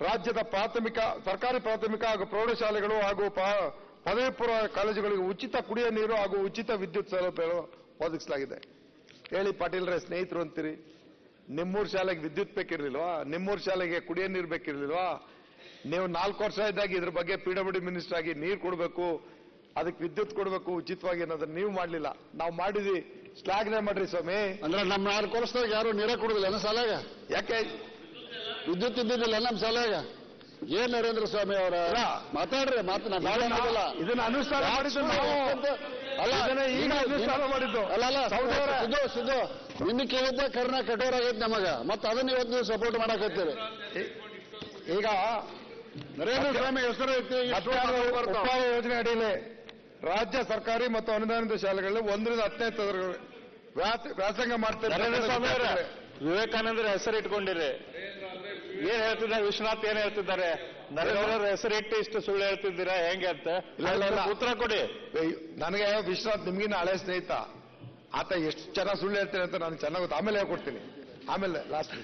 ರಾಜ್ಯದ ಸರ್ಕಾರಿ ಪ್ರಾಥಮಿಕ ಹಾಗೂ ಪ್ರೌಢಶಾಲೆಗಳು ಹಾಗೂ ಪದವಿ ಪೂರ್ವ ಕಾಲೇಜುಗಳಿಗೆ ಉಚಿತ ಕುಡಿಯುವ ನೀರು ಹಾಗೂ ಉಚಿತ ವಿದ್ಯುತ್ ಸೌಲಭ್ಯಗಳು ಒದಗಿಸಲಾಗಿದೆ. ಹೇಳಿ ಪಾಟೀಲ್ರೆ, ಸ್ನೇಹಿತರು ಅಂತೀರಿ, ನಿಮ್ಮೂರು ಶಾಲೆಗೆ ವಿದ್ಯುತ್ ಬೇಕಿರ್ಲಿಲ್ವಾ? ನಿಮ್ಮೂರು ಶಾಲೆಗೆ ಕುಡಿಯೋ ನೀರು ಬೇಕಿರ್ಲಿಲ್ವಾ? ನೀವು 4 ವರ್ಷ ಇದ್ದಾಗ ಇದ್ರ ಬಗ್ಗೆ PWD ಮಿನಿಸ್ಟರ್ ಆಗಿ ನೀರು ಕೊಡಬೇಕು, ಅದಕ್ಕೆ ವಿದ್ಯುತ್ ಕೊಡಬೇಕು ಉಚಿತವಾಗಿ ಅನ್ನೋದನ್ನ ನೀವು ಮಾಡಲಿಲ್ಲ, ನಾವು ಮಾಡಿದ್ವಿ. ಶ್ಲಾಘನೆ ಮಾಡ್ರಿ ಸ್ವಾಮಿ. ಅಂದ್ರೆ ನಮ್ಮ 4 ವರ್ಷದಾಗ ಯಾರು ನೀರೇ ಕೊಡುದಿಲ್ಲ ನಮ್ಮ ಶಾಲೆಗ? ಯಾಕೆ ವಿದ್ಯುತ್ ಇದ್ದಿದ್ದಿಲ್ಲ ನಮ್ಮ ಶಾಲೆಗ? ಏನ್ ನರೇಂದ್ರ ಸ್ವಾಮಿ ಅವರ ಮಾತಾಡ್ರಿ, ಮಾತನಾಡಲ್ಲ. ಇದನ್ನ ಅನುಷ್ಠಾನ ಮಾಡಿದ್ದು ನಾವು ಅಲ್ಲ, ಈಗ ಅನುಷ್ಠಾನ ಮಾಡಿದ್ದು ಅಲ್ಲ. ಸಿದ್ದು ನಿನ್ನ ಕೇಳಿದ್ದೆ ಕರ್ಣ ಕಠೋರ ಆಗೈತೆ ನಮಗ, ಮತ್ತೆ ಅದನ್ನ ಇವತ್ತು ನೀವು ಸಪೋರ್ಟ್ ಮಾಡಕತ್ತೀರಿ. ಈಗ ನರೇಂದ್ರ ಸ್ವಾಮಿ ಹೆಸರು ಉಪಾಯ ಯೋಜನೆ ಅಡಿಯಲ್ಲಿ ರಾಜ್ಯ ಸರ್ಕಾರಿ ಮತ್ತು ಅನುದಾನಿತ ಶಾಲೆಗಳಲ್ಲಿ 1ರಿಂದ 10ನೇ ತರಗತಿ ವ್ಯಾಸಂಗ ಮಾಡ್ತಾರೆ. ವಿವೇಕಾನಂದರ ಹೆಸರು ಇಟ್ಕೊಂಡಿರಿ. ಏನ್ ಹೇಳ್ತಿದ್ದಾರೆ ವಿಶ್ವನಾಥ್, ಏನ್ ಹೇಳ್ತಿದ್ದಾರೆ? ನರೇಂದ್ರ ಹೆಸರಿಟ್ಟು ಇಷ್ಟು ಸುಳ್ಳು ಹೇಳ್ತಿದ್ದೀರಾ ಹೆಂಗೆ ಅಂತ ಉತ್ತರ ಕೊಡಿ. ನನಗೆ ವಿಶ್ವನಾಥ್ ನಿಮ್ಗಿನ ಹಳೆ ಸ್ನೇಹಿತ, ಆತ ಎಷ್ಟು ಚೆನ್ನಾಗಿ ಸುಳ್ಳು ಹೇಳ್ತೀನಿ ಅಂತ ನನಗೆ ಚೆನ್ನಾಗಿ ಗೊತ್ತು. ಆಮೇಲೆ ಹೇಳ್ಕೊಡ್ತೀನಿ, ಆಮೇಲೆ ಲಾಸ್ಟ್